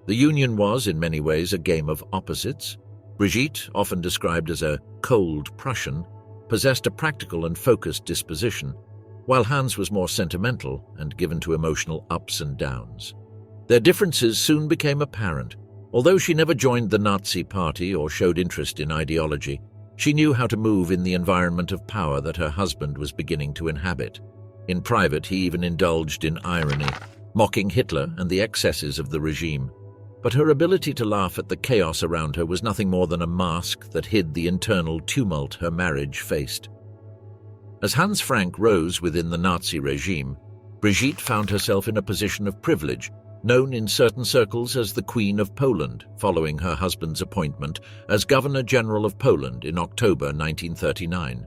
The union was, in many ways, a game of opposites. Brigitte, often described as a cold Prussian, possessed a practical and focused disposition, while Hans was more sentimental and given to emotional ups and downs. Their differences soon became apparent. Although she never joined the Nazi Party or showed interest in ideology, she knew how to move in the environment of power that her husband was beginning to inhabit. In private, he even indulged in irony, mocking Hitler and the excesses of the regime. But her ability to laugh at the chaos around her was nothing more than a mask that hid the internal tumult her marriage faced. As Hans Frank rose within the Nazi regime, Brigitte found herself in a position of privilege, known in certain circles as the Queen of Poland, following her husband's appointment as Governor-General of Poland in October 1939.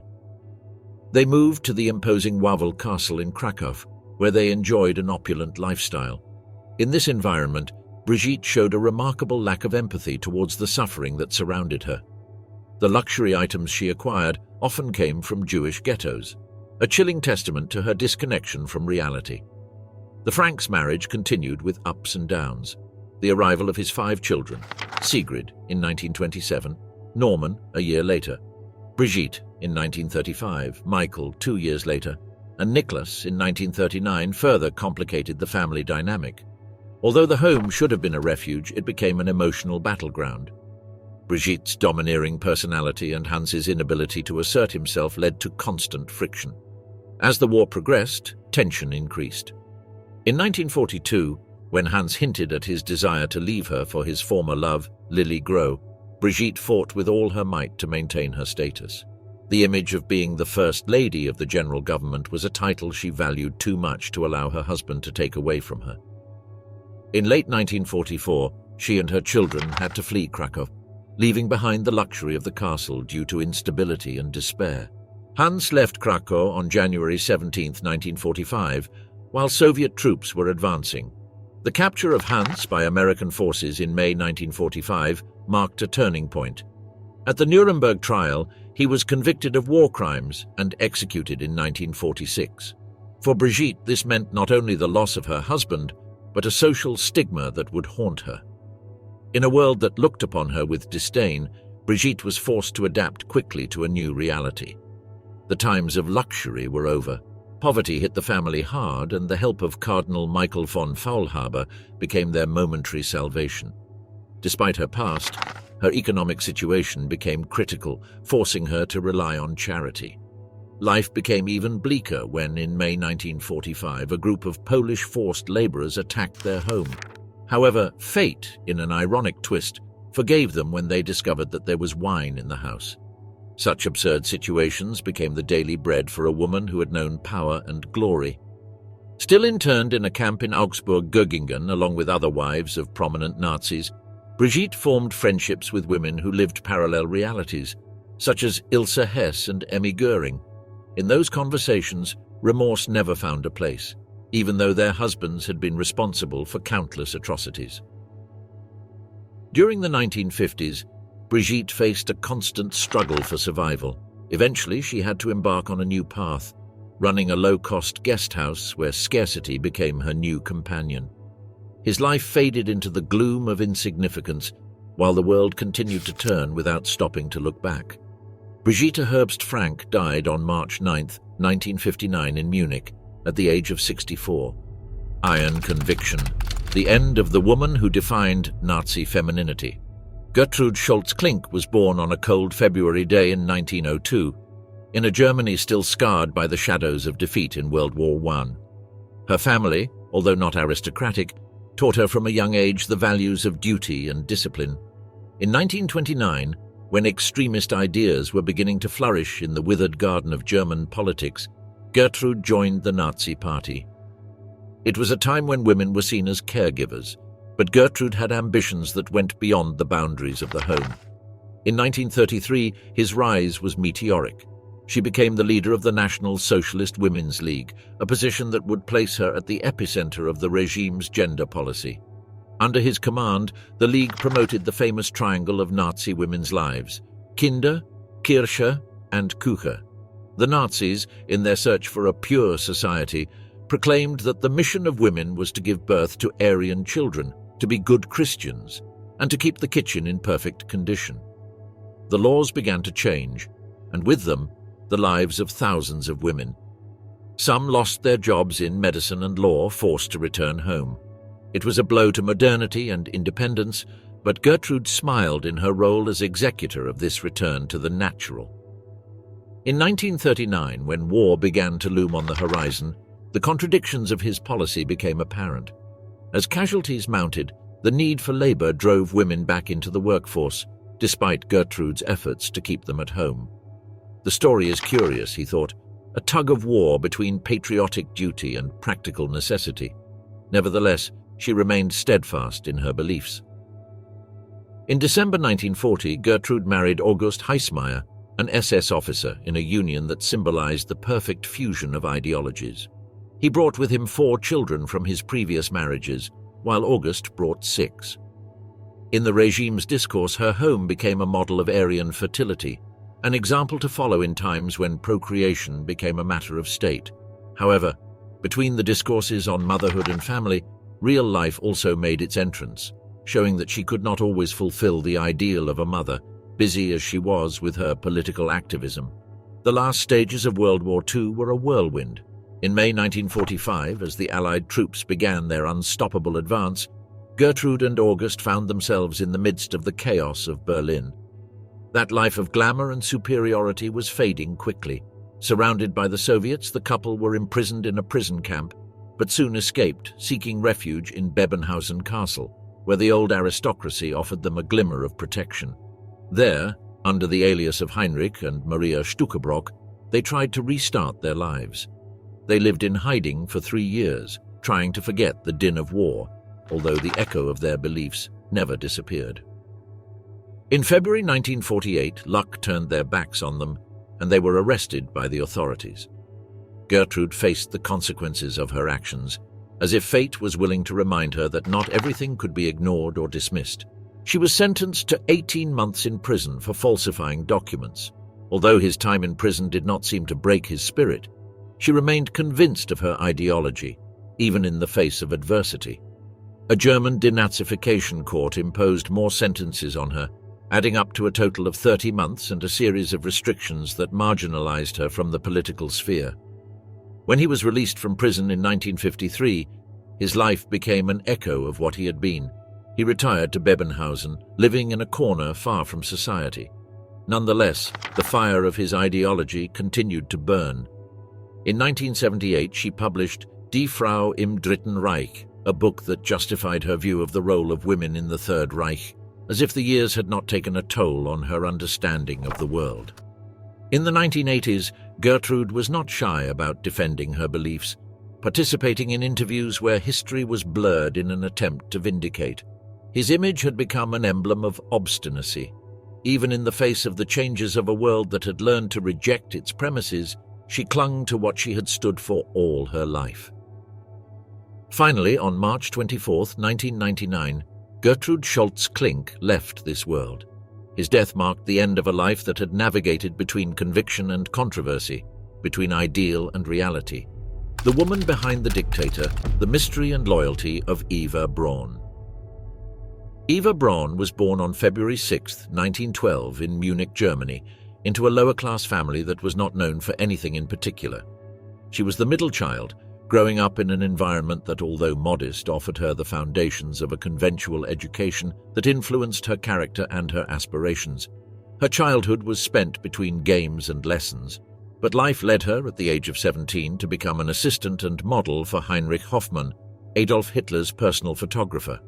They moved to the imposing Wawel Castle in Krakow, where they enjoyed an opulent lifestyle. In this environment, Brigitte showed a remarkable lack of empathy towards the suffering that surrounded her. The luxury items she acquired often came from Jewish ghettos, a chilling testament to her disconnection from reality. The Franks' marriage continued with ups and downs. The arrival of his 5 children, Sigrid in 1927, Norman a year later, Brigitte in 1935, Michael 2 years later, and Nicholas in 1939 further complicated the family dynamic. Although the home should have been a refuge, it became an emotional battleground. Brigitte's domineering personality and Hans's inability to assert himself led to constant friction. As the war progressed, tension increased. In 1942, when Hans hinted at his desire to leave her for his former love, Lily Groh, Brigitte fought with all her might to maintain her status. The image of being the First Lady of the General Government was a title she valued too much to allow her husband to take away from her. In late 1944, she and her children had to flee Krakow, leaving behind the luxury of the castle due to instability and despair. Hans left Krakow on January 17, 1945, while Soviet troops were advancing. The capture of Hans by American forces in May 1945 marked a turning point. At the Nuremberg trial, he was convicted of war crimes and executed in 1946. For Brigitte, this meant not only the loss of her husband, but a social stigma that would haunt her. In a world that looked upon her with disdain, Brigitte was forced to adapt quickly to a new reality. The times of luxury were over. Poverty hit the family hard, and the help of Cardinal Michael von Faulhaber became their momentary salvation. Despite her past, her economic situation became critical, forcing her to rely on charity. Life became even bleaker when, in May 1945, a group of Polish forced laborers attacked their home. However, fate, in an ironic twist, forgave them when they discovered that there was wine in the house. Such absurd situations became the daily bread for a woman who had known power and glory. Still interned in a camp in Augsburg-Göggingen along with other wives of prominent Nazis, Brigitte formed friendships with women who lived parallel realities, such as Ilse Hess and Emmy Göring. In those conversations, remorse never found a place, even though their husbands had been responsible for countless atrocities. During the 1950s, Brigitte faced a constant struggle for survival. Eventually, she had to embark on a new path, running a low-cost guest house where scarcity became her new companion. His life faded into the gloom of insignificance, while the world continued to turn without stopping to look back. Brigitte Herbst Frank died on March 9, 1959 in Munich, at the age of 64. Iron conviction, the end of the woman who defined Nazi femininity. Gertrude Scholz-Klink was born on a cold February day in 1902, in a Germany still scarred by the shadows of defeat in World War I. Her family, although not aristocratic, taught her from a young age the values of duty and discipline. In 1929, when extremist ideas were beginning to flourish in the withered garden of German politics, Gertrude joined the Nazi Party. It was a time when women were seen as caregivers, but Gertrude had ambitions that went beyond the boundaries of the home. In 1933, his rise was meteoric. She became the leader of the National Socialist Women's League, a position that would place her at the epicenter of the regime's gender policy. Under his command, the League promoted the famous triangle of Nazi women's lives: Kinder, Kirche, and Küche. The Nazis, in their search for a pure society, proclaimed that the mission of women was to give birth to Aryan children, to be good Christians, and to keep the kitchen in perfect condition. The laws began to change, and with them, the lives of thousands of women. Some lost their jobs in medicine and law, forced to return home. It was a blow to modernity and independence, but Gertrude smiled in her role as executor of this return to the natural. In 1939, when war began to loom on the horizon, the contradictions of his policy became apparent. As casualties mounted, the need for labor drove women back into the workforce, despite Gertrude's efforts to keep them at home. The story is curious, he thought, a tug-of-war between patriotic duty and practical necessity. Nevertheless, she remained steadfast in her beliefs. In December 1940, Gertrude married August Heissmeyer, an SS officer in a union that symbolized the perfect fusion of ideologies. He brought with him 4 children from his previous marriages, while August brought 6. In the regime's discourse, her home became a model of Aryan fertility, an example to follow in times when procreation became a matter of state. However, between the discourses on motherhood and family, real life also made its entrance, showing that she could not always fulfill the ideal of a mother, busy as she was with her political activism. The last stages of World War II were a whirlwind. In May 1945, as the Allied troops began their unstoppable advance, Gertrude and August found themselves in the midst of the chaos of Berlin. That life of glamour and superiority was fading quickly. Surrounded by the Soviets, the couple were imprisoned in a prison camp, but soon escaped, seeking refuge in Bebenhausen Castle, where the old aristocracy offered them a glimmer of protection. There, under the alias of Heinrich and Maria Stuckebrock, they tried to restart their lives. They lived in hiding for 3 years, trying to forget the din of war, although the echo of their beliefs never disappeared. In February 1948, luck turned their backs on them, and they were arrested by the authorities. Gertrude faced the consequences of her actions, as if fate was willing to remind her that not everything could be ignored or dismissed. She was sentenced to 18 months in prison for falsifying documents. Although his time in prison did not seem to break his spirit, she remained convinced of her ideology, even in the face of adversity. A German denazification court imposed more sentences on her, adding up to a total of 30 months and a series of restrictions that marginalized her from the political sphere. When he was released from prison in 1953, his life became an echo of what he had been. He retired to Bebenhausen, living in a corner far from society. Nonetheless, the fire of his ideology continued to burn. In 1978, she published Die Frau im Dritten Reich, a book that justified her view of the role of women in the Third Reich, as if the years had not taken a toll on her understanding of the world. In the 1980s, Gertrude was not shy about defending her beliefs, participating in interviews where history was blurred in an attempt to vindicate. His image had become an emblem of obstinacy. Even in the face of the changes of a world that had learned to reject its premises, she clung to what she had stood for all her life. Finally, on March 24, 1999, Gertrude Scholz-Klink left this world. His death marked the end of a life that had navigated between conviction and controversy, between ideal and reality. The woman behind the dictator, the mystery and loyalty of Eva Braun. Eva Braun was born on February 6, 1912, in Munich, Germany, into a lower-class family that was not known for anything in particular. She was the middle child, growing up in an environment that, although modest, offered her the foundations of a conventual education that influenced her character and her aspirations. Her childhood was spent between games and lessons, but life led her at the age of 17 to become an assistant and model for Heinrich Hoffmann, Adolf Hitler's personal photographer.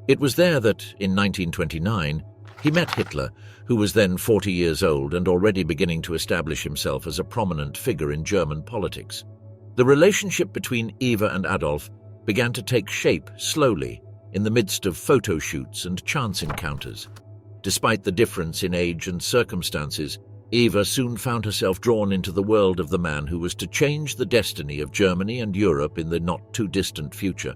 It was there that, in 1929, He met Hitler, who was then 40 years old and already beginning to establish himself as a prominent figure in German politics. The relationship between Eva and Adolf began to take shape slowly in the midst of photo shoots and chance encounters. Despite the difference in age and circumstances, Eva soon found herself drawn into the world of the man who was to change the destiny of Germany and Europe in the not-too-distant future.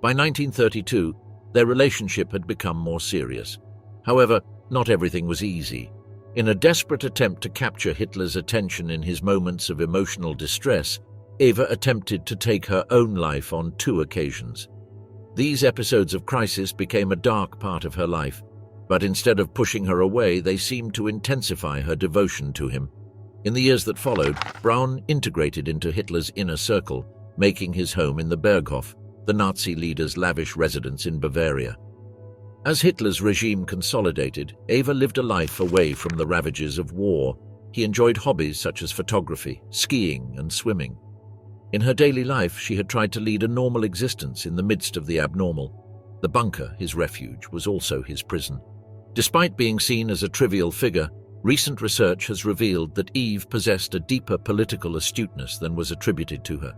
By 1932, their relationship had become more serious. However, not everything was easy. In a desperate attempt to capture Hitler's attention in his moments of emotional distress, Eva attempted to take her own life on 2 occasions. These episodes of crisis became a dark part of her life, but instead of pushing her away, they seemed to intensify her devotion to him. In the years that followed, Braun integrated into Hitler's inner circle, making his home in the Berghof, the Nazi leader's lavish residence in Bavaria. As Hitler's regime consolidated, Eva lived a life away from the ravages of war. He enjoyed hobbies such as photography, skiing, and swimming. In her daily life, she had tried to lead a normal existence in the midst of the abnormal. The bunker, his refuge, was also his prison. Despite being seen as a trivial figure, recent research has revealed that Eve possessed a deeper political astuteness than was attributed to her.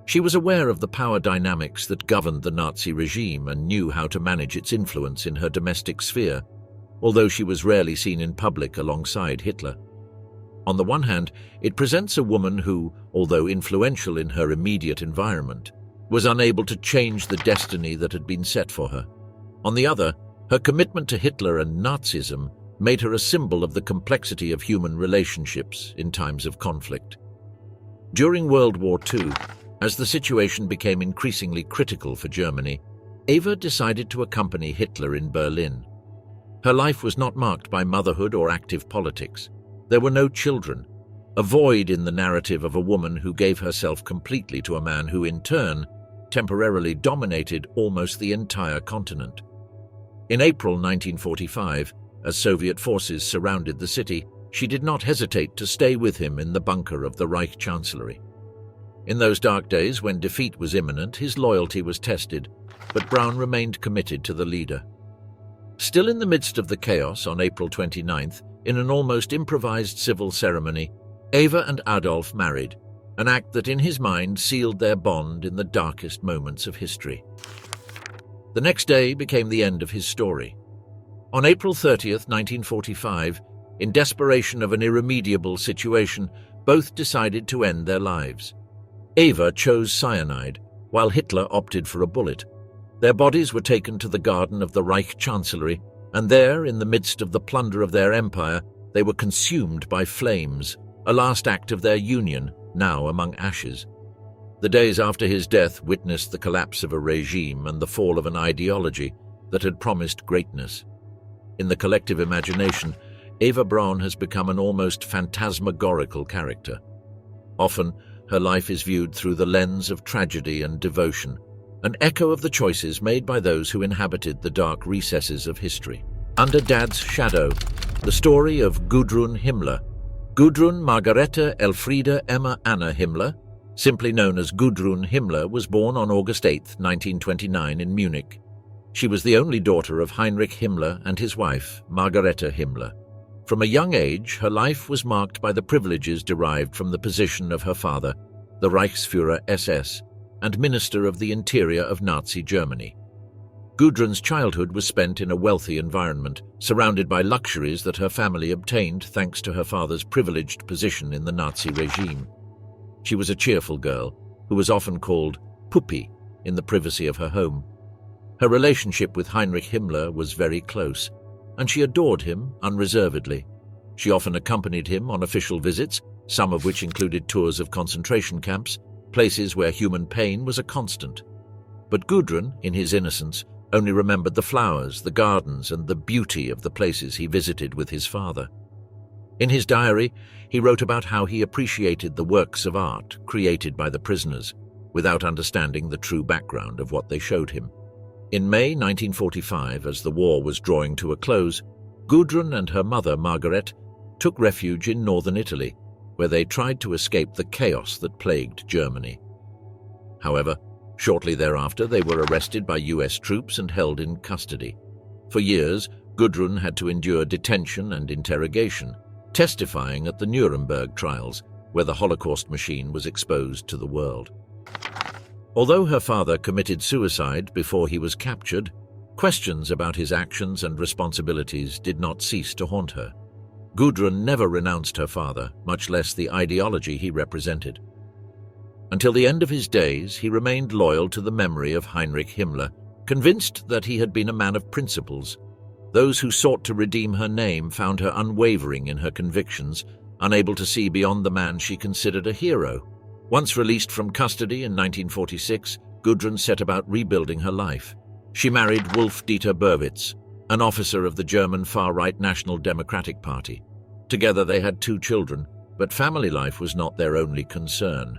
She was aware of the power dynamics that governed the Nazi regime and knew how to manage its influence in her domestic sphere, although she was rarely seen in public alongside Hitler. On the one hand, it presents a woman who, although influential in her immediate environment, was unable to change the destiny that had been set for her. On the other, her commitment to Hitler and Nazism made her a symbol of the complexity of human relationships in times of conflict. During World War II, as the situation became increasingly critical for Germany, Eva decided to accompany Hitler in Berlin. Her life was not marked by motherhood or active politics. There were no children, a void in the narrative of a woman who gave herself completely to a man who, in turn, temporarily dominated almost the entire continent. In April 1945, as Soviet forces surrounded the city, she did not hesitate to stay with him in the bunker of the Reich Chancellery. In those dark days when defeat was imminent, his loyalty was tested, but Braun remained committed to the leader. Still in the midst of the chaos on April 29th, in an almost improvised civil ceremony, Eva and Adolf married, an act that in his mind sealed their bond in the darkest moments of history. The next day became the end of his story. On April 30th, 1945, in desperation of an irremediable situation, both decided to end their lives. Eva chose cyanide, while Hitler opted for a bullet. Their bodies were taken to the garden of the Reich Chancellery, and there, in the midst of the plunder of their empire, they were consumed by flames, a last act of their union, now among ashes. The days after his death witnessed the collapse of a regime and the fall of an ideology that had promised greatness. In the collective imagination, Eva Braun has become an almost phantasmagorical character. Often, her life is viewed through the lens of tragedy and devotion, an echo of the choices made by those who inhabited the dark recesses of history. Under Dad's shadow, the story of Gudrun Himmler. Gudrun Margarete Elfriede Emma Anna Himmler, simply known as Gudrun Himmler, was born on August 8, 1929 in Munich. She was the only daughter of Heinrich Himmler and his wife, Margarete Himmler. From a young age, her life was marked by the privileges derived from the position of her father, the Reichsführer SS, and Minister of the Interior of Nazi Germany. Gudrun's childhood was spent in a wealthy environment, surrounded by luxuries that her family obtained thanks to her father's privileged position in the Nazi regime. She was a cheerful girl, who was often called Puppy in the privacy of her home. Her relationship with Heinrich Himmler was very close, and she adored him unreservedly. She often accompanied him on official visits, some of which included tours of concentration camps, places where human pain was a constant. But Gudrun, in his innocence, only remembered the flowers, the gardens, and the beauty of the places he visited with his father. In his diary, he wrote about how he appreciated the works of art created by the prisoners, without understanding the true background of what they showed him. In May 1945, as the war was drawing to a close, Gudrun and her mother, Margaret, took refuge in northern Italy, where they tried to escape the chaos that plagued Germany. However, shortly thereafter they were arrested by US troops and held in custody. For years, Gudrun had to endure detention and interrogation, testifying at the Nuremberg trials, where the Holocaust machine was exposed to the world. Although her father committed suicide before he was captured, questions about his actions and responsibilities did not cease to haunt her. Gudrun never renounced her father, much less the ideology he represented. Until the end of his days, he remained loyal to the memory of Heinrich Himmler, convinced that he had been a man of principles. Those who sought to redeem her name found her unwavering in her convictions, unable to see beyond the man she considered a hero. Once released from custody in 1946, Gudrun set about rebuilding her life. She married Wolf-Dieter Berwitz, an officer of the German far-right National Democratic Party. Together they had 2 children, but family life was not their only concern.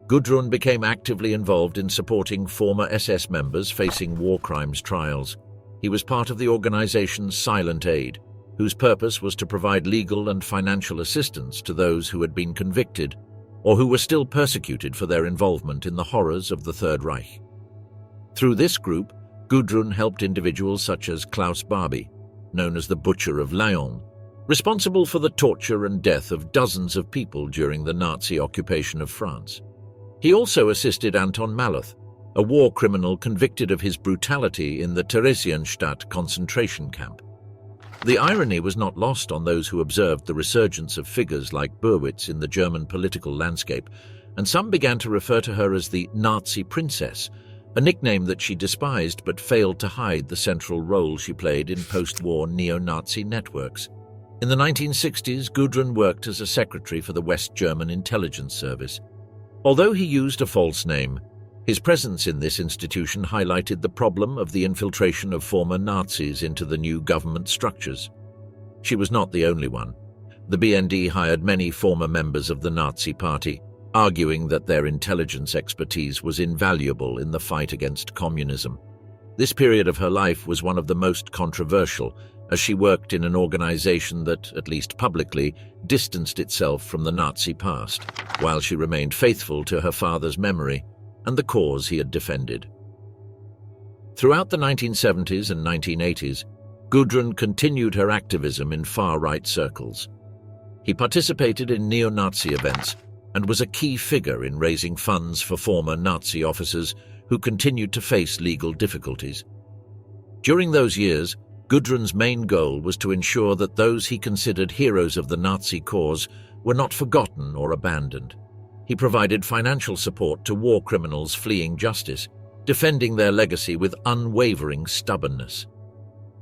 Gudrun became actively involved in supporting former SS members facing war crimes trials. He was part of the organization Silent Aid, whose purpose was to provide legal and financial assistance to those who had been convicted or who were still persecuted for their involvement in the horrors of the Third Reich. Through this group, Gudrun helped individuals such as Klaus Barbie, known as the Butcher of Lyon, responsible for the torture and death of dozens of people during the Nazi occupation of France. He also assisted Anton Maloth, a war criminal convicted of his brutality in the Theresienstadt concentration camp. The irony was not lost on those who observed the resurgence of figures like Berwitz in the German political landscape, and some began to refer to her as the Nazi Princess, a nickname that she despised but failed to hide the central role she played in post-war neo-Nazi networks. In the 1960s, Gudrun worked as a secretary for the West German Intelligence Service. Although he used a false name, his presence in this institution highlighted the problem of the infiltration of former Nazis into the new government structures. She was not the only one. The BND hired many former members of the Nazi Party, arguing that their intelligence expertise was invaluable in the fight against communism. This period of her life was one of the most controversial, as she worked in an organization that, at least publicly, distanced itself from the Nazi past, while she remained faithful to her father's memory and the cause he had defended. Throughout the 1970s and 1980s, Gudrun continued her activism in far-right circles. He participated in neo-Nazi events and was a key figure in raising funds for former Nazi officers who continued to face legal difficulties. During those years, Gudrun's main goal was to ensure that those he considered heroes of the Nazi cause were not forgotten or abandoned. He provided financial support to war criminals fleeing justice, defending their legacy with unwavering stubbornness.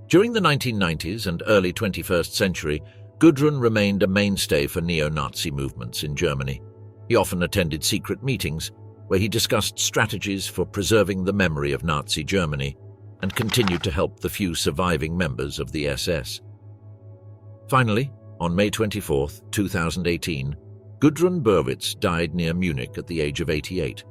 During the 1990s and early 21st century, Gudrun remained a mainstay for neo-Nazi movements in Germany. He often attended secret meetings where he discussed strategies for preserving the memory of Nazi Germany and continued to help the few surviving members of the SS. Finally, on May 24, 2018, Gudrun Berwitz died near Munich at the age of 88.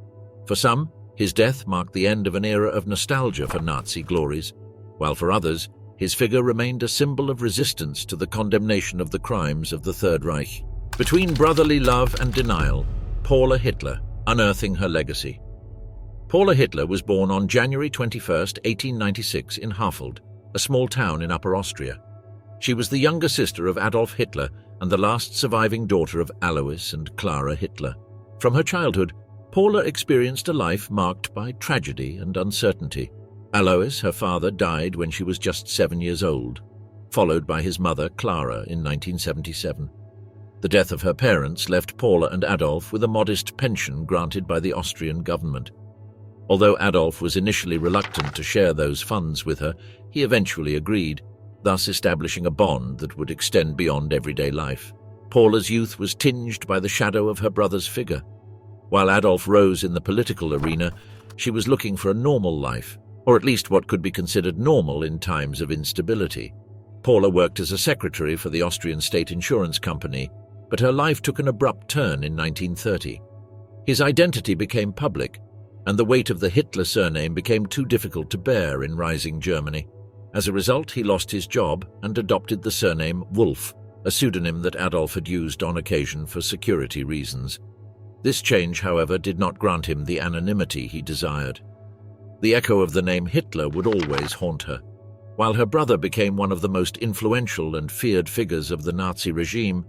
For some, his death marked the end of an era of nostalgia for Nazi glories, while for others, his figure remained a symbol of resistance to the condemnation of the crimes of the Third Reich. Between brotherly love and denial, Paula Hitler, unearthing her legacy. Paula Hitler was born on January 21, 1896 in Hafeld, a small town in Upper Austria. She was the younger sister of Adolf Hitler and the last surviving daughter of Alois and Clara Hitler. From her childhood, Paula experienced a life marked by tragedy and uncertainty. Alois, her father, died when she was just 7 years old, followed by his mother, Clara, in 1977. The death of her parents left Paula and Adolf with a modest pension granted by the Austrian government. Although Adolf was initially reluctant to share those funds with her, he eventually agreed, thus establishing a bond that would extend beyond everyday life. Paula's youth was tinged by the shadow of her brother's figure. While Adolf rose in the political arena, she was looking for a normal life, or at least what could be considered normal in times of instability. Paula worked as a secretary for the Austrian state insurance company, but her life took an abrupt turn in 1930. His identity became public, and the weight of the Hitler surname became too difficult to bear in rising Germany. As a result, he lost his job and adopted the surname Wolf, a pseudonym that Adolf had used on occasion for security reasons. This change, however, did not grant him the anonymity he desired. The echo of the name Hitler would always haunt her. While her brother became one of the most influential and feared figures of the Nazi regime,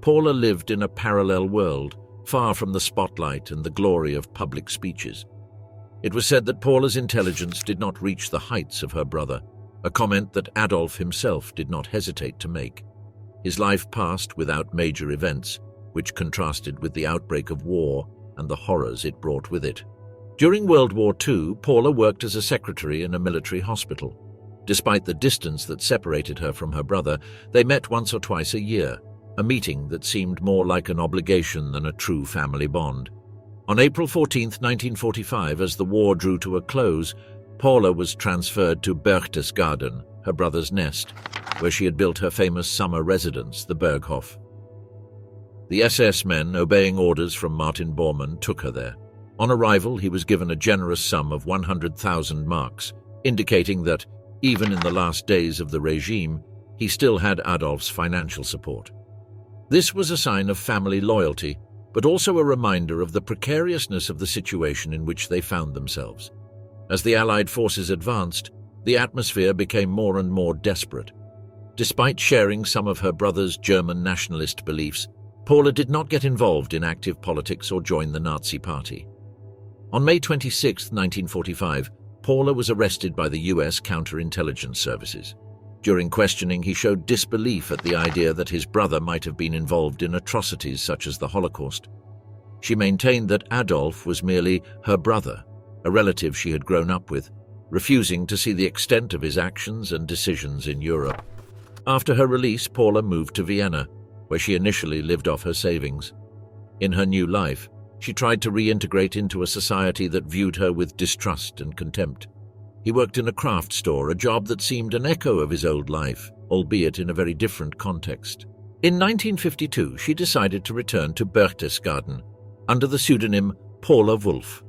Paula lived in a parallel world, far from the spotlight and the glory of public speeches. It was said that Paula's intelligence did not reach the heights of her brother, a comment that Adolf himself did not hesitate to make. His life passed without major events, which contrasted with the outbreak of war and the horrors it brought with it. During World War II, Paula worked as a secretary in a military hospital. Despite the distance that separated her from her brother, they met once or twice a year, a meeting that seemed more like an obligation than a true family bond. On April 14, 1945, as the war drew to a close, Paula was transferred to Berchtesgaden, her brother's nest, where she had built her famous summer residence, the Berghof. The SS men, obeying orders from Martin Bormann, took her there. On arrival, he was given a generous sum of 100,000 marks, indicating that, even in the last days of the regime, he still had Adolf's financial support. This was a sign of family loyalty, but also a reminder of the precariousness of the situation in which they found themselves. As the Allied forces advanced, the atmosphere became more and more desperate. Despite sharing some of her brother's German nationalist beliefs, Paula did not get involved in active politics or join the Nazi Party. On May 26, 1945, Paula was arrested by the US counterintelligence services. During questioning, he showed disbelief at the idea that his brother might have been involved in atrocities such as the Holocaust. She maintained that Adolf was merely her brother, a relative she had grown up with, refusing to see the extent of his actions and decisions in Europe. After her release, Paula moved to Vienna, where she initially lived off her savings. In her new life, she tried to reintegrate into a society that viewed her with distrust and contempt. He worked in a craft store, a job that seemed an echo of his old life, albeit in a very different context. In 1952, she decided to return to Berchtesgaden under the pseudonym Paula Wulff.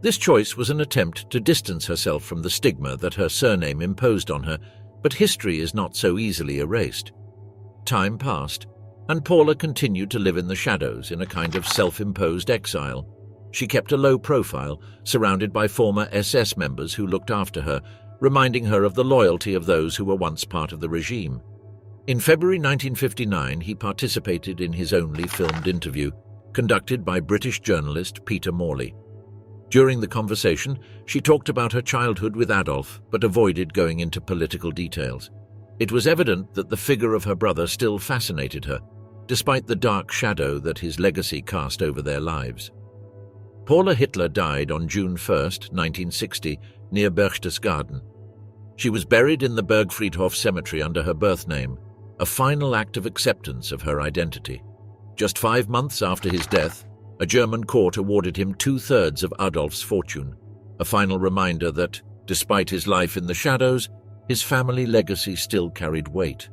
This choice was an attempt to distance herself from the stigma that her surname imposed on her, but history is not so easily erased. Time passed, and Paula continued to live in the shadows in a kind of self-imposed exile. She kept a low profile, surrounded by former SS members who looked after her, reminding her of the loyalty of those who were once part of the regime. In February 1959, he participated in his only filmed interview, conducted by British journalist Peter Morley. During the conversation, she talked about her childhood with Adolf, but avoided going into political details. It was evident that the figure of her brother still fascinated her, despite the dark shadow that his legacy cast over their lives. Paula Hitler died on June 1, 1960, near Berchtesgaden. She was buried in the Bergfriedhof cemetery under her birth name, a final act of acceptance of her identity. Just 5 months after his death, a German court awarded him 2/3 of Adolf's fortune, a final reminder that, despite his life in the shadows, his family legacy still carried weight.